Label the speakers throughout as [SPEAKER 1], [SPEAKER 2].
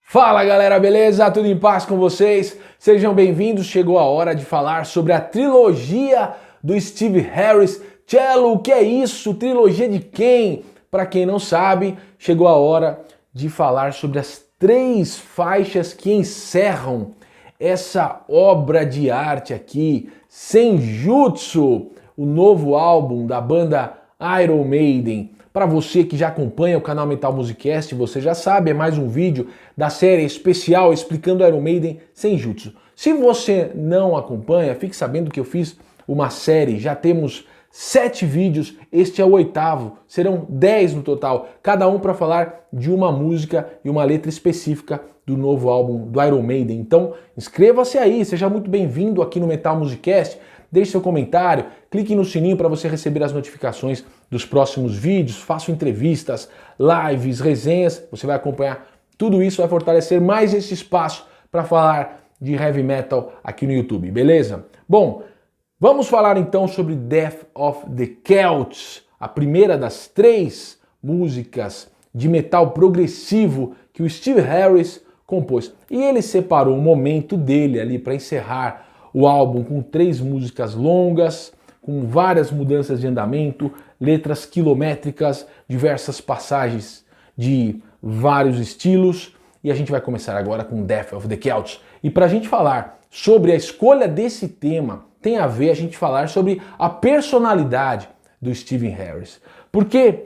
[SPEAKER 1] Fala galera, beleza? Tudo em paz com vocês? Sejam bem-vindos, chegou a hora de falar sobre a trilogia do Steve Harris. Cello, o que é isso? Trilogia de quem? Para quem não sabe, chegou a hora de falar sobre as 3 faixas que encerram essa obra de arte aqui, Senjutsu, o novo álbum da banda Iron Maiden. Para você que já acompanha o canal Metal Musicast, você já sabe, é mais um vídeo da série especial explicando Iron Maiden Senjutsu. Se você não acompanha, fique sabendo que eu fiz uma série, já temos 7 vídeos, este é o 8º, serão 10 no total, cada um para falar de uma música e uma letra específica do novo álbum do Iron Maiden. Então inscreva-se aí, seja muito bem-vindo aqui no Metal Musicast. Deixe seu comentário, clique no sininho para você receber as notificações dos próximos vídeos, faço entrevistas, lives, resenhas, você vai acompanhar tudo isso, vai fortalecer mais esse espaço para falar de heavy metal aqui no YouTube, beleza? Bom, vamos falar então sobre Death of the Celts, a primeira das 3 músicas de metal progressivo que o Steve Harris compôs. E ele separou um momento dele ali para encerrar o álbum com 3 músicas longas, com várias mudanças de andamento, letras quilométricas, diversas passagens de vários estilos. E a gente vai começar agora com Death of the Celts. E para a gente falar sobre a escolha desse tema, tem a ver a gente falar sobre a personalidade do Steve Harris. Porque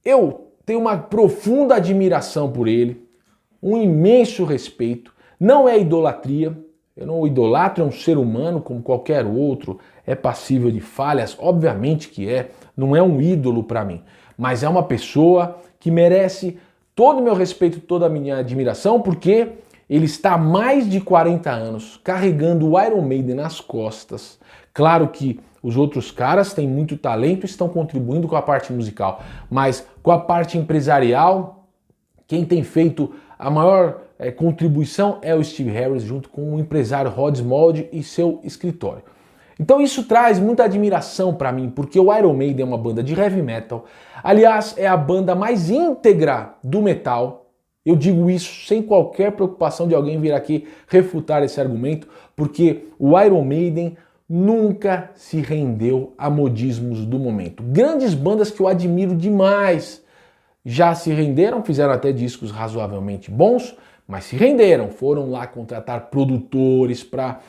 [SPEAKER 1] eu tenho uma profunda admiração por ele, um imenso respeito, não é idolatria. Eu não idolatro, é um ser humano como qualquer outro, é passível de falhas, obviamente que é, não é um ídolo para mim, mas é uma pessoa que merece todo o meu respeito, toda a minha admiração, porque ele está há mais de 40 anos carregando o Iron Maiden nas costas. Claro que os outros caras têm muito talento e estão contribuindo com a parte musical, mas com a parte empresarial, quem tem feito a maior contribuição é o Steve Harris, junto com o empresário Rod Smallwood e seu escritório. Então isso traz muita admiração para mim, porque o Iron Maiden é uma banda de heavy metal. Aliás, é a banda mais íntegra do metal. Eu digo isso sem qualquer preocupação de alguém vir aqui refutar esse argumento, porque o Iron Maiden nunca se rendeu a modismos do momento. Grandes bandas que eu admiro demais já se renderam, fizeram até discos razoavelmente bons, mas se renderam, foram lá contratar produtores para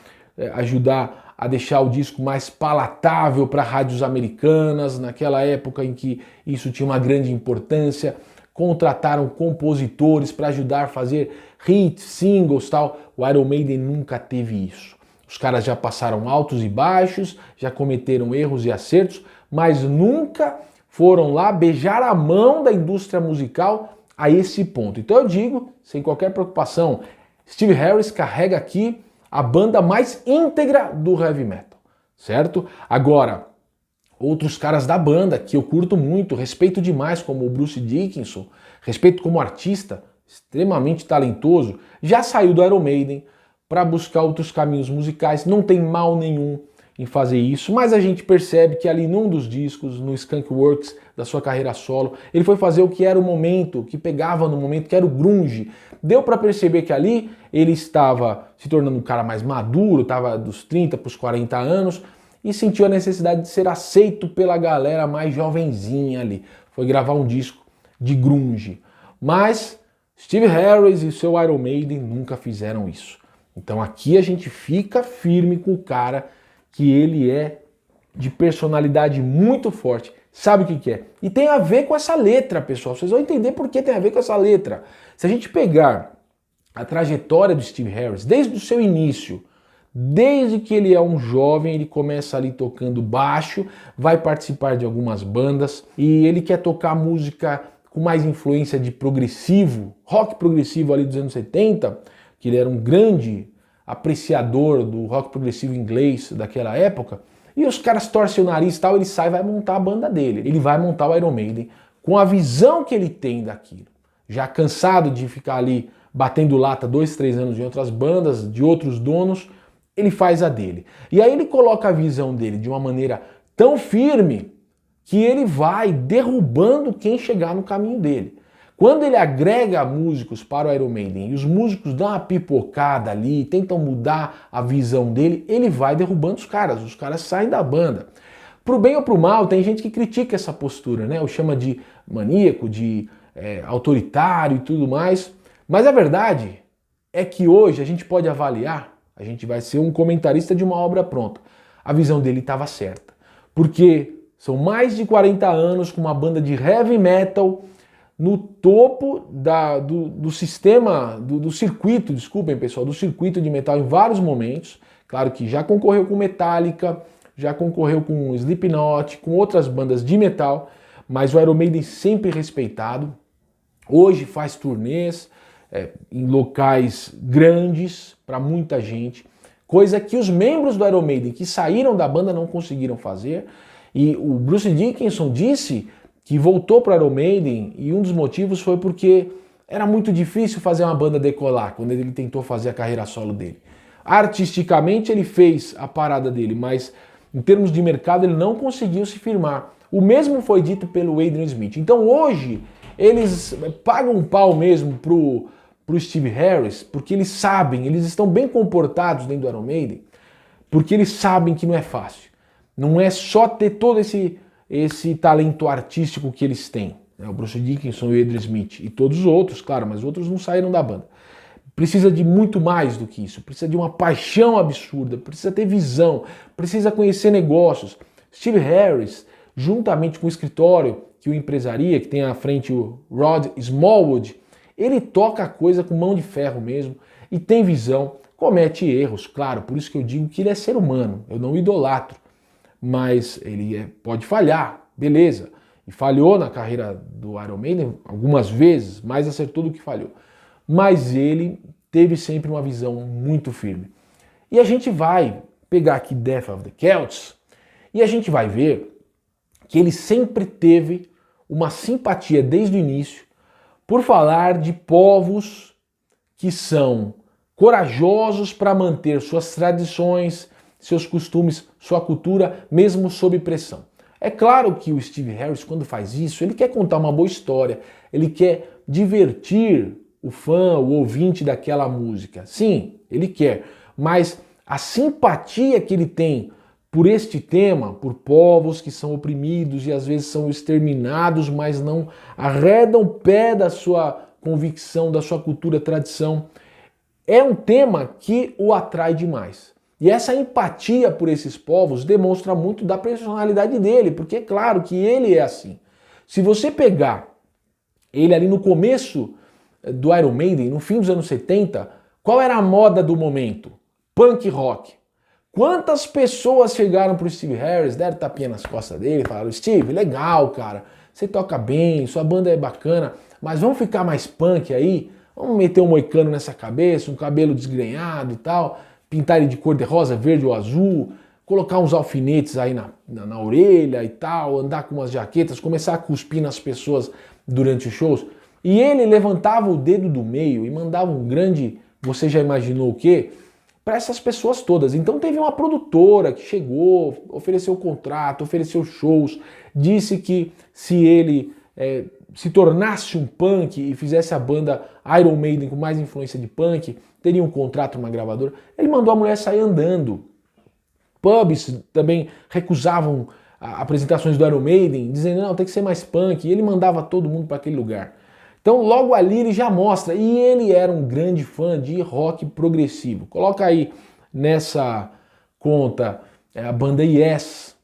[SPEAKER 1] ajudar a deixar o disco mais palatável para rádios americanas, naquela época em que isso tinha uma grande importância, contrataram compositores para ajudar a fazer hits, singles, tal. O Iron Maiden nunca teve isso. Os caras já passaram altos e baixos, já cometeram erros e acertos, mas nunca foram lá beijar a mão da indústria musical a esse ponto. Então eu digo, sem qualquer preocupação, Steve Harris carrega aqui a banda mais íntegra do heavy metal, certo? Agora, outros caras da banda que eu curto muito, respeito demais, como o Bruce Dickinson, respeito como artista, extremamente talentoso, já saiu do Iron Maiden para buscar outros caminhos musicais, não tem mal nenhum em fazer isso, mas a gente percebe que ali num dos discos, no Skunk Works da sua carreira solo, ele foi fazer o que era o momento, que pegava no momento, que era o grunge. Deu para perceber que ali ele estava se tornando um cara mais maduro, estava dos 30 para os 40 anos, e sentiu a necessidade de ser aceito pela galera mais jovenzinha ali. Foi gravar um disco de grunge. Mas Steve Harris e o seu Iron Maiden nunca fizeram isso. Então aqui a gente fica firme com o cara, que ele é de personalidade muito forte, sabe o que é. E tem a ver com essa letra, pessoal. Vocês vão entender por que tem a ver com essa letra. Se a gente pegar a trajetória do Steve Harris, desde o seu início, desde que ele é um jovem, ele começa ali tocando baixo, vai participar de algumas bandas, e ele quer tocar música com mais influência de progressivo, rock progressivo ali dos anos 70, que ele era um grande apreciador do rock progressivo inglês daquela época, e os caras torcem o nariz e tal, ele sai e vai montar a banda dele. Ele vai montar o Iron Maiden com a visão que ele tem daquilo. Já cansado de ficar ali batendo lata 2, 3 anos em outras bandas, de outros donos, ele faz a dele. E aí ele coloca a visão dele de uma maneira tão firme que ele vai derrubando quem chegar no caminho dele. Quando ele agrega músicos para o Iron Maiden e os músicos dão uma pipocada ali, tentam mudar a visão dele, ele vai derrubando os caras saem da banda. Pro bem ou pro mal, tem gente que critica essa postura, né? Ou chama de maníaco, de autoritário e tudo mais. Mas a verdade é que hoje a gente pode avaliar, a gente vai ser um comentarista de uma obra pronta. A visão dele estava certa. Porque são mais de 40 anos com uma banda de heavy metal no topo do sistema, do circuito, desculpem pessoal, do circuito de metal em vários momentos. Claro que já concorreu com Metallica, já concorreu com Slipknot, com outras bandas de metal, mas o Iron Maiden sempre respeitado. Hoje faz turnês em locais grandes para muita gente, coisa que os membros do Iron Maiden que saíram da banda não conseguiram fazer. E o Bruce Dickinson disse que voltou para o Iron Maiden e um dos motivos foi porque era muito difícil fazer uma banda decolar quando ele tentou fazer a carreira solo dele. Artisticamente ele fez a parada dele, mas em termos de mercado ele não conseguiu se firmar. O mesmo foi dito pelo Adrian Smith. Então hoje eles pagam um pau mesmo pro Steve Harris, porque eles sabem, eles estão bem comportados dentro do Iron Maiden, porque eles sabem que não é fácil. Não é só ter todo esse talento artístico que eles têm, né? O Bruce Dickinson, o Adrian Smith e todos os outros, claro, mas outros não saíram da banda. Precisa de muito mais do que isso, precisa de uma paixão absurda, precisa ter visão, precisa conhecer negócios. Steve Harris, juntamente com o escritório que o empresaria, que tem à frente o Rod Smallwood, ele toca a coisa com mão de ferro mesmo e tem visão, comete erros, claro, por isso que eu digo que ele é ser humano, eu não idolatro. Mas ele pode falhar, beleza. E falhou na carreira do Iron Maiden algumas vezes, mais acertou do que falhou. Mas ele teve sempre uma visão muito firme. E a gente vai pegar aqui Death of the Celts e a gente vai ver que ele sempre teve uma simpatia desde o início por falar de povos que são corajosos para manter suas tradições, seus costumes, sua cultura, mesmo sob pressão. É claro que o Steve Harris, quando faz isso, ele quer contar uma boa história, ele quer divertir o fã, o ouvinte daquela música. Sim, ele quer, mas a simpatia que ele tem por este tema, por povos que são oprimidos e às vezes são exterminados, mas não arredam o pé da sua convicção, da sua cultura, tradição, é um tema que o atrai demais. E essa empatia por esses povos demonstra muito da personalidade dele, porque é claro que ele é assim. Se você pegar ele ali no começo do Iron Maiden, no fim dos anos 70, qual era a moda do momento? Punk rock. Quantas pessoas chegaram pro Steve Harris, deram tapinha nas costas dele e falaram: Steve, legal, cara, você toca bem, sua banda é bacana, mas vamos ficar mais punk aí? Vamos meter um moicano nessa cabeça, um cabelo desgrenhado e tal, pintar ele de cor de rosa, verde ou azul, colocar uns alfinetes aí na orelha e tal, andar com umas jaquetas, começar a cuspir nas pessoas durante os shows. E ele levantava o dedo do meio e mandava um grande, você já imaginou o quê? Para essas pessoas todas. Então teve uma produtora que chegou, ofereceu contrato, ofereceu shows, disse que se ele se tornasse um punk e fizesse a banda Iron Maiden com mais influência de punk, teria um contrato numa gravadora. Ele mandou a mulher sair andando. Pubs também recusavam apresentações do Iron Maiden, dizendo, não, tem que ser mais punk, e ele mandava todo mundo para aquele lugar. Então logo ali ele já mostra, e ele era um grande fã de rock progressivo. Coloca aí nessa conta a banda Yes,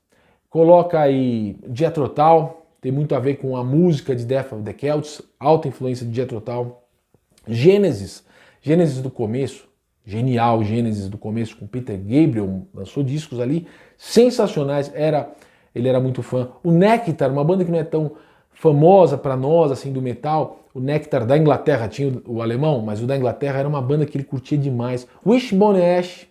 [SPEAKER 1] coloca aí Jethro Tull, tem muito a ver com a música de Death of the Celts, alta influência de Jethro Tull. Genesis do começo, genial Genesis do começo, com Peter Gabriel, lançou discos ali sensacionais, ele era muito fã. O Nectar, uma banda que não é tão famosa para nós, assim, do metal, o Nectar da Inglaterra, tinha o alemão, mas o da Inglaterra era uma banda que ele curtia demais. Wishbone Ash.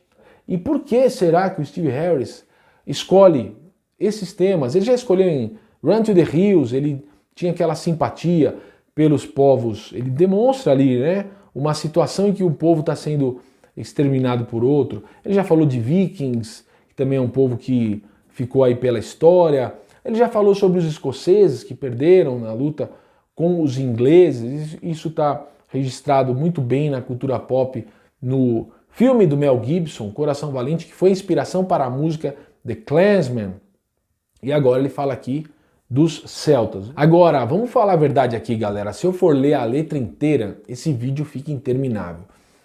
[SPEAKER 1] E por que será que o Steve Harris escolhe esses temas? Ele já escolheu em Run to the Hills, ele tinha aquela simpatia pelos povos, ele demonstra ali, né, uma situação em que um povo está sendo exterminado por outro. Ele já falou de Vikings, que também é um povo que ficou aí pela história. Ele já falou sobre os escoceses que perderam na luta com os ingleses. Isso está registrado muito bem na cultura pop no filme do Mel Gibson, Coração Valente, que foi inspiração para a música The Klansman. E agora ele fala aqui dos celtas. Agora, vamos falar a verdade aqui, galera. Se eu for ler a letra inteira, esse vídeo fica interminável.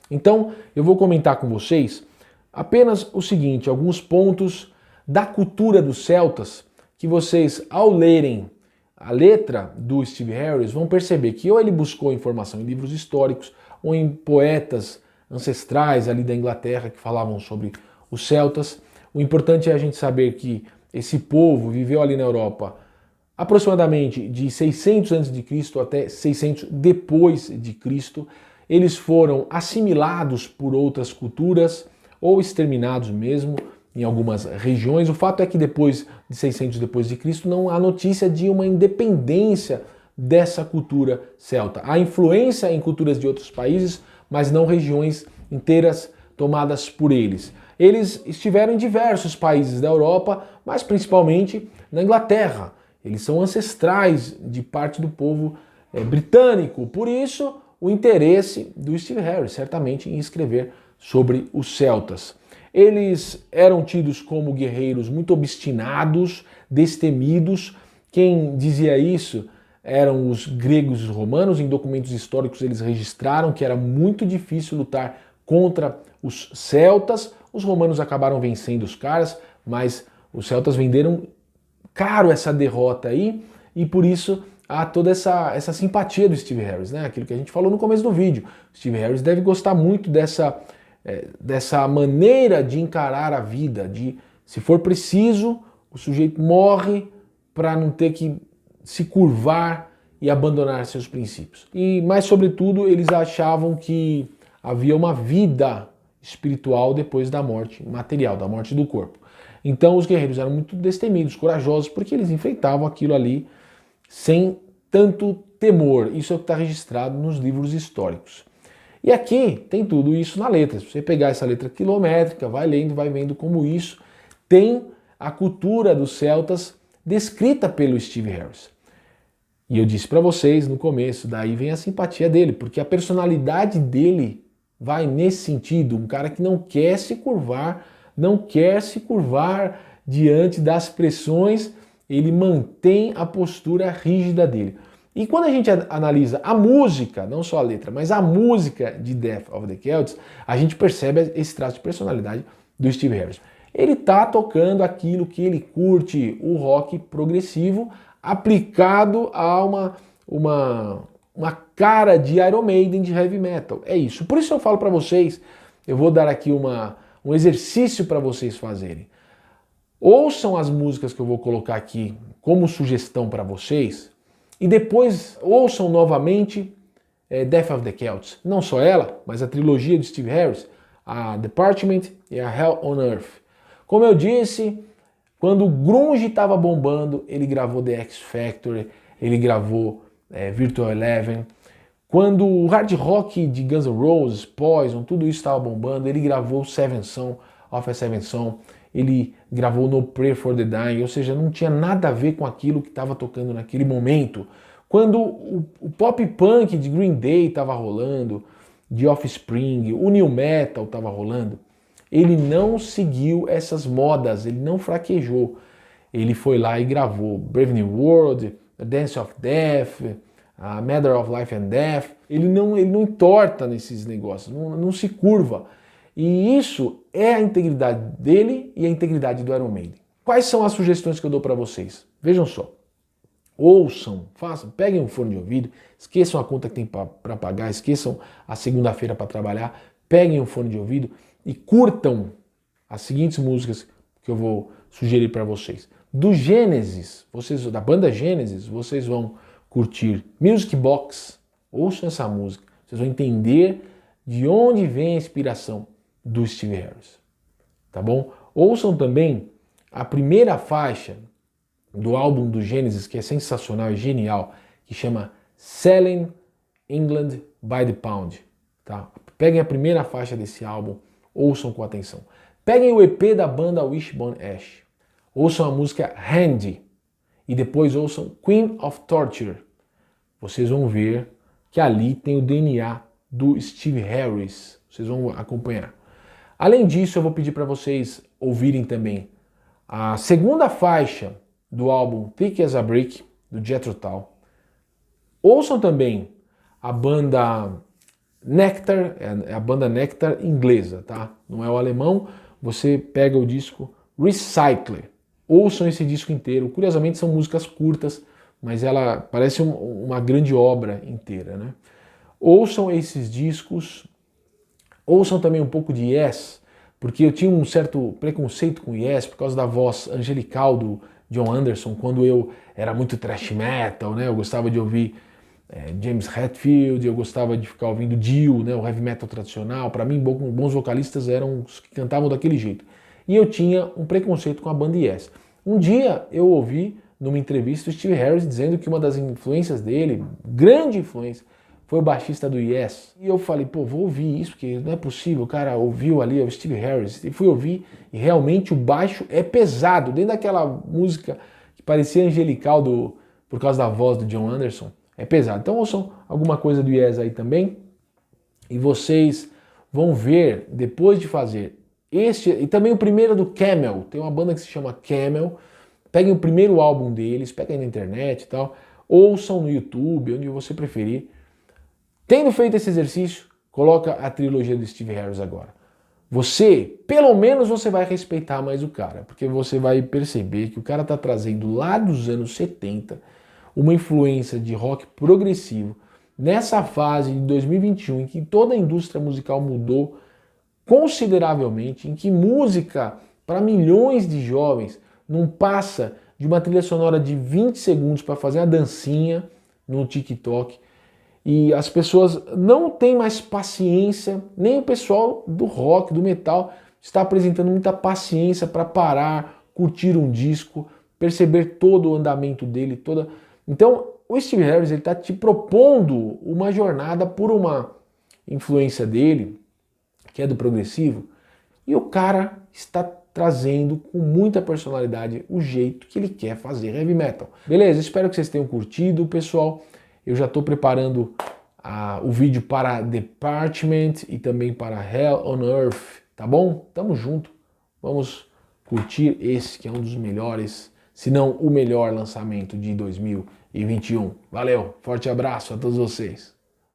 [SPEAKER 1] Então, eu vou comentar com vocês apenas o seguinte, alguns pontos da cultura dos celtas que vocês, ao lerem a letra do Steve Harris, vão perceber que ou ele buscou informação em livros históricos ou em poetas ancestrais ali da Inglaterra que falavam sobre os celtas. O importante é a gente saber que esse povo viveu ali na Europa aproximadamente de 600 a.C. até 600 depois de Cristo. Eles foram assimilados por outras culturas ou exterminados mesmo em algumas regiões. O fato é que depois de 600 depois de Cristo não há notícia de uma independência dessa cultura celta. Há influência em culturas de outros países, mas não regiões inteiras tomadas por eles. Eles estiveram em diversos países da Europa, mas principalmente na Inglaterra. Eles são ancestrais de parte do povo britânico. Por isso, o interesse do Steve Harris, certamente, em escrever sobre os celtas. Eles eram tidos como guerreiros muito obstinados, destemidos. Quem dizia isso eram os gregos e os romanos. Em documentos históricos eles registraram que era muito difícil lutar contra os celtas. Os romanos acabaram vencendo os caras, mas os celtas venderam caro essa derrota aí, e por isso há toda essa simpatia do Steve Harris, né? Aquilo que a gente falou no começo do vídeo. O Steve Harris deve gostar muito dessa maneira de encarar a vida, de, se for preciso, o sujeito morre para não ter que se curvar e abandonar seus princípios. E, mais sobretudo, eles achavam que havia uma vida espiritual depois da morte material, da morte do corpo. Então os guerreiros eram muito destemidos, corajosos, porque eles enfrentavam aquilo ali sem tanto temor. Isso é o que está registrado nos livros históricos. E aqui tem tudo isso na letra. Se você pegar essa letra quilométrica, vai lendo, vai vendo como isso tem a cultura dos celtas descrita pelo Steve Harris. E eu disse para vocês no começo, daí vem a simpatia dele, porque a personalidade dele vai nesse sentido, um cara que não quer se curvar diante das pressões, ele mantém a postura rígida dele. E quando a gente analisa a música, não só a letra, mas a música de Death of the Celts, a gente percebe esse traço de personalidade do Steve Harris. Ele está tocando aquilo que ele curte, o rock progressivo, aplicado a uma cara de Iron Maiden, de heavy metal. É isso. Por isso eu falo para vocês, eu vou dar aqui um exercício para vocês fazerem. Ouçam as músicas que eu vou colocar aqui como sugestão para vocês e depois ouçam novamente Death of the Celts. Não só ela, mas a trilogia de Steve Harris, a Department e a Hell on Earth. Como eu disse, quando o grunge estava bombando, ele gravou The X Factor, ele gravou Virtual Eleven. Quando o hard rock de Guns N' Roses, Poison, tudo isso estava bombando, ele gravou Seventh Son of a Seventh Son, ele gravou No Prayer for the Dying, ou seja, não tinha nada a ver com aquilo que estava tocando naquele momento. Quando o pop punk de Green Day estava rolando, de Offspring, o new metal estava rolando, ele não seguiu essas modas, ele não fraquejou. Ele foi lá e gravou Brave New World, A Dance of Death, a Matter of Life and Death. Ele não entorta nesses negócios, não se curva. E isso é a integridade dele e a integridade do Iron Maiden. Quais são as sugestões que eu dou para vocês? Vejam só. Ouçam, façam, peguem um fone de ouvido, esqueçam a conta que tem para pagar, esqueçam a segunda-feira para trabalhar, peguem um fone de ouvido e curtam as seguintes músicas que eu vou sugerir para vocês. Do Gênesis, da banda Gênesis, vocês vão curtir Music Box, ouçam essa música, vocês vão entender de onde vem a inspiração do Steve Harris, tá bom? Ouçam também a primeira faixa do álbum do Gênesis, que é sensacional e genial, que chama Selling England by the Pound, tá? Peguem a primeira faixa desse álbum, ouçam com atenção. Peguem o EP da banda Wishbone Ash, ouçam a música Handy e depois ouçam Queen of Torture, vocês vão ver que ali tem o DNA do Steve Harris. Vocês vão acompanhar. Além disso, eu vou pedir para vocês ouvirem também a segunda faixa do álbum Thick as a Brick, do Jethro Tull. Ouçam também a banda Nectar, é a banda Nectar inglesa, tá? Não é o alemão. Você pega o disco Recycler. Ouçam esse disco inteiro. Curiosamente são músicas curtas, mas ela parece uma grande obra inteira, né? Ouçam esses discos. Ouçam também um pouco de Yes, porque eu tinha um certo preconceito com Yes por causa da voz angelical do John Anderson, quando eu era muito thrash metal, né? Eu gostava de ouvir James Hetfield, eu gostava de ficar ouvindo Dio, né? O heavy metal tradicional. Para mim, bons vocalistas eram os que cantavam daquele jeito. E eu tinha um preconceito com a banda Yes. Um dia eu ouvi numa entrevista o Steve Harris dizendo que uma das influências dele, grande influência, foi o baixista do Yes. E eu falei, pô, vou ouvir isso, porque não é possível. O cara ouviu ali o Steve Harris. E fui ouvir, e realmente o baixo é pesado. Dentro daquela música que parecia angelical por causa da voz do John Anderson, é pesado. Então ouçam alguma coisa do Yes aí também. E vocês vão ver, depois de fazer este, e também o primeiro do Camel. Tem uma banda que se chama Camel. Peguem o primeiro álbum deles, peguem na internet e tal. Ouçam no YouTube, onde você preferir. Tendo feito esse exercício, coloca a trilogia do Steve Harris agora. Você, pelo menos você vai respeitar mais o cara, porque você vai perceber que o cara está trazendo lá dos anos 70 uma influência de rock progressivo nessa fase de 2021 em que toda a indústria musical mudou consideravelmente, em que música para milhões de jovens não passa de uma trilha sonora de 20 segundos para fazer uma dancinha no TikTok. E as pessoas não têm mais paciência, nem o pessoal do rock, do metal, está apresentando muita paciência para parar, curtir um disco, perceber todo o andamento dele, toda. Então, o Steve Harris está te propondo uma jornada por uma influência dele, que é do progressivo, e o cara está trazendo com muita personalidade o jeito que ele quer fazer heavy metal. Beleza? Espero que vocês tenham curtido, pessoal. Eu já estou preparando o vídeo para Department e também para Hell on Earth, tá bom? Tamo junto. Vamos curtir esse que é um dos melhores, se não o melhor lançamento de 2021. Valeu, forte abraço a todos vocês.